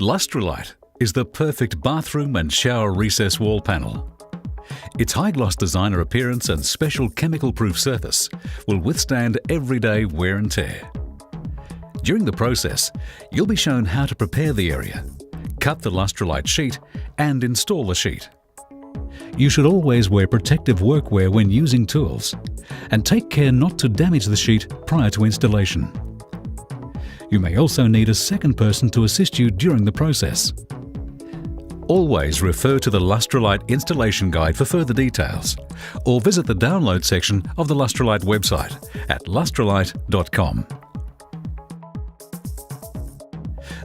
Lustrolite is the perfect bathroom and shower recess wall panel. Its high-gloss designer appearance and special chemical-proof surface will withstand everyday wear and tear. During the process, you'll be shown how to prepare the area, cut the Lustrolite sheet and install the sheet. You should always wear protective workwear when using tools and take care not to damage the sheet prior to installation. You may also need a second person to assist you during the process. Always refer to the Lustrolite installation guide for further details, or visit the download section of the Lustrolite website at lustrolite.com.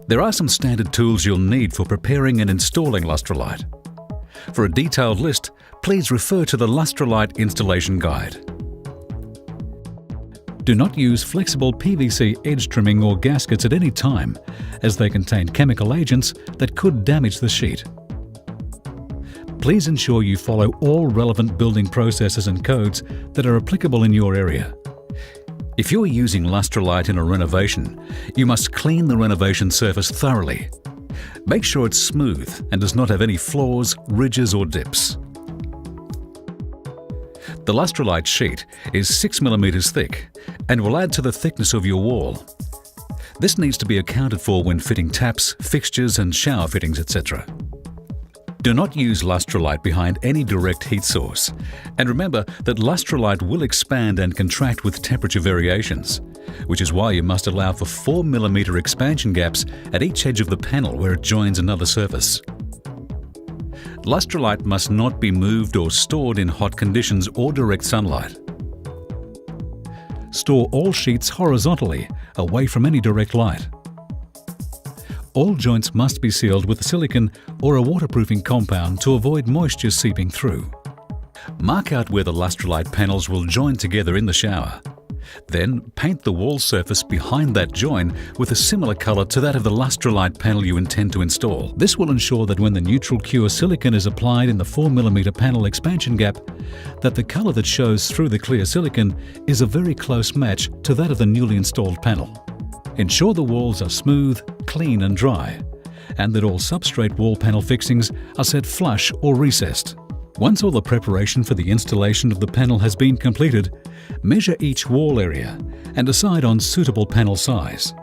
There are some standard tools you'll need for preparing and installing Lustrolite. For a detailed list, please refer to the Lustrolite installation guide. Do not use flexible PVC edge trimming or gaskets at any time, as they contain chemical agents that could damage the sheet. Please ensure you follow all relevant building processes and codes that are applicable in your area. If you're using Lustrolite in a renovation, you must clean the renovation surface thoroughly. Make sure it's smooth and does not have any flaws, ridges or dips. The Lustrolite sheet is 6 mm thick and will add to the thickness of your wall. This needs to be accounted for when fitting taps, fixtures and shower fittings, etc. Do not use Lustrolite behind any direct heat source, and remember that Lustrolite will expand and contract with temperature variations, which is why you must allow for 4 mm expansion gaps at each edge of the panel where it joins another surface. Lustrolite must not be moved or stored in hot conditions or direct sunlight. Store all sheets horizontally, away from any direct light. All joints must be sealed with silicone or a waterproofing compound to avoid moisture seeping through. Mark out where the Lustrolite panels will join together in the shower. Then paint the wall surface behind that join with a similar colour to that of the Lustrolite panel you intend to install. This will ensure that when the neutral cure silicone is applied in the 4 mm panel expansion gap, that the colour that shows through the clear silicone is a very close match to that of the newly installed panel. Ensure the walls are smooth, clean and dry, and that all substrate wall panel fixings are set flush or recessed. Once all the preparation for the installation of the panel has been completed, measure each wall area and decide on suitable panel size.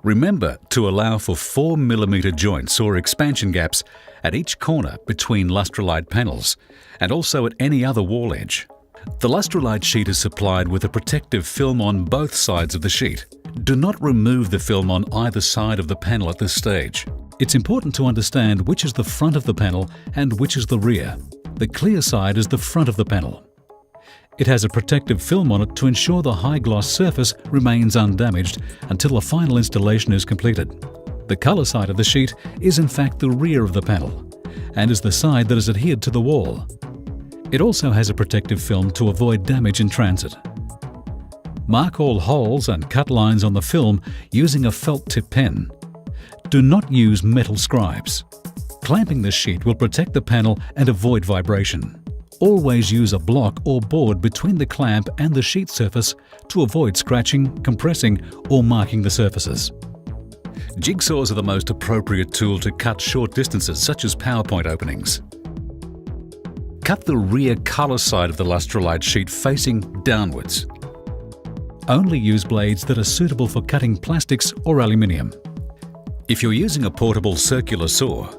Remember to allow for 4 mm joints or expansion gaps at each corner between Lustrolite panels and also at any other wall edge. The Lustrolite sheet is supplied with a protective film on both sides of the sheet. Do not remove the film on either side of the panel at this stage. It's important to understand which is the front of the panel and which is the rear. The clear side is the front of the panel. It has a protective film on it to ensure the high-gloss surface remains undamaged until the final installation is completed. The colour side of the sheet is in fact the rear of the panel and is the side that is adhered to the wall. It also has a protective film to avoid damage in transit. Mark all holes and cut lines on the film using a felt tip pen. Do not use metal scribes. Clamping the sheet will protect the panel and avoid vibration. Always use a block or board between the clamp and the sheet surface to avoid scratching, compressing or marking the surfaces. Jigsaws are the most appropriate tool to cut short distances such as PowerPoint openings. Cut the rear colour side of the Lustrolite sheet facing downwards. Only use blades that are suitable for cutting plastics or aluminium. If you're using a portable circular saw,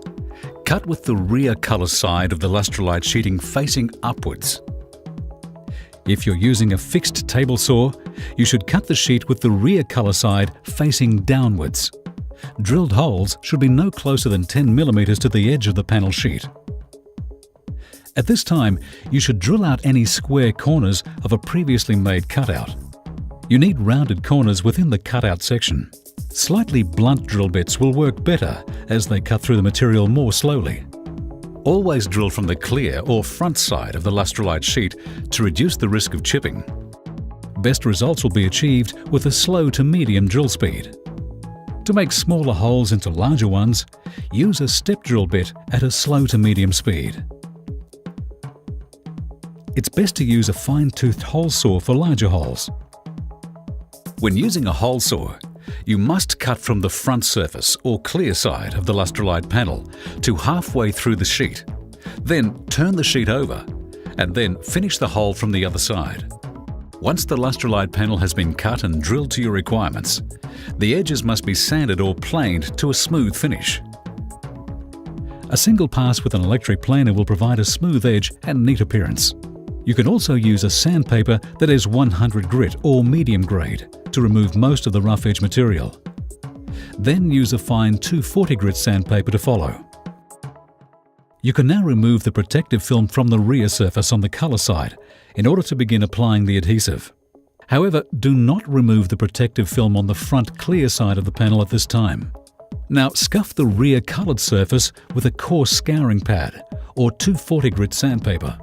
cut with the rear colour side of the Lustrolite sheeting facing upwards. If you're using a fixed table saw, you should cut the sheet with the rear colour side facing downwards. Drilled holes should be no closer than 10 mm to the edge of the panel sheet. At this time, you should drill out any square corners of a previously made cutout. You need rounded corners within the cutout section. Slightly blunt drill bits will work better as they cut through the material more slowly. Always drill from the clear or front side of the Lustrolite sheet to reduce the risk of chipping. Best results will be achieved with a slow to medium drill speed. To make smaller holes into larger ones, use a step drill bit at a slow to medium speed. It's best to use a fine-toothed hole saw for larger holes. When using a hole saw, You must cut from the front surface or clear side of the Lustrolite panel to halfway through the sheet. Then turn the sheet over and then finish the hole from the other side. Once the Lustrolite panel has been cut and drilled to your requirements, the edges must be sanded or planed to a smooth finish. A single pass with an electric planer will provide a smooth edge and neat appearance. You can also use a sandpaper that is 100 grit or medium grade to remove most of the rough edge material. Then use a fine 240 grit sandpaper to follow. You can now remove the protective film from the rear surface on the colour side in order to begin applying the adhesive. However, do not remove the protective film on the front clear side of the panel at this time. Now scuff the rear coloured surface with a coarse scouring pad or 240 grit sandpaper.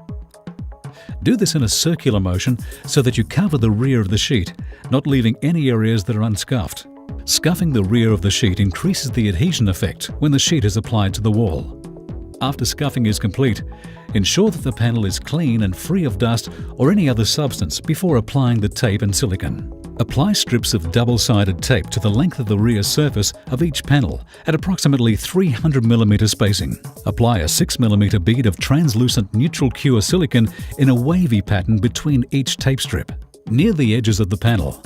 Do this in a circular motion so that you cover the rear of the sheet, not leaving any areas that are unscuffed. Scuffing the rear of the sheet increases the adhesion effect when the sheet is applied to the wall. After scuffing is complete, ensure that the panel is clean and free of dust or any other substance before applying the tape and silicone. Apply strips of double-sided tape to the length of the rear surface of each panel at approximately 300 mm spacing. Apply a 6 mm bead of translucent neutral cure silicone in a wavy pattern between each tape strip. Near the edges of the panel,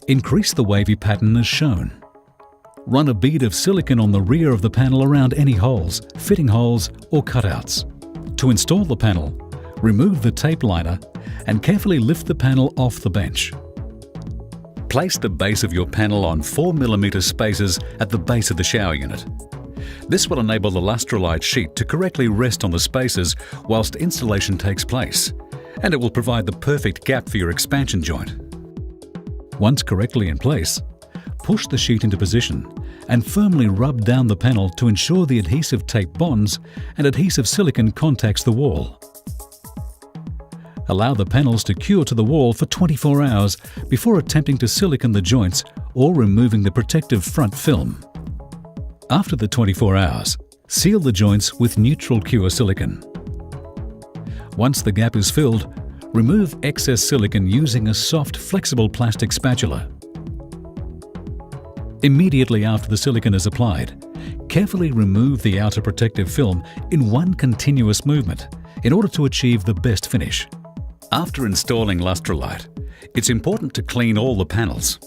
increase the wavy pattern as shown. Run a bead of silicone on the rear of the panel around any holes, fitting holes or cutouts. To install the panel, remove the tape liner and carefully lift the panel off the bench. Place the base of your panel on 4 mm spaces at the base of the shower unit. This will enable the Lustrolite sheet to correctly rest on the spaces whilst installation takes place, and it will provide the perfect gap for your expansion joint. Once correctly in place, push the sheet into position and firmly rub down the panel to ensure the adhesive tape bonds and adhesive silicone contacts the wall. Allow the panels to cure to the wall for 24 hours before attempting to silicone the joints or removing the protective front film. After the 24 hours, seal the joints with neutral cure silicone. Once the gap is filled, remove excess silicone using a soft, flexible plastic spatula. Immediately after the silicone is applied, carefully remove the outer protective film in one continuous movement in order to achieve the best finish. After installing Lustrolite, it's important to clean all the panels.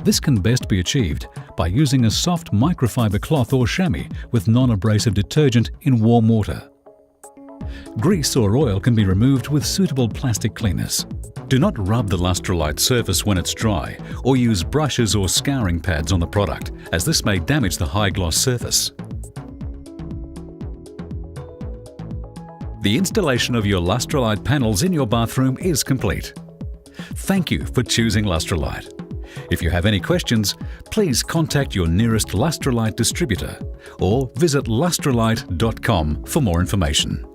This can best be achieved by using a soft microfiber cloth or chamois with non-abrasive detergent in warm water. Grease or oil can be removed with suitable plastic cleaners. Do not rub the Lustrolite surface when it's dry or use brushes or scouring pads on the product, as this may damage the high-gloss surface. The installation of your Lustrolite panels in your bathroom is complete. Thank you for choosing Lustrolite. If you have any questions, please contact your nearest Lustrolite distributor or visit lustrolite.com for more information.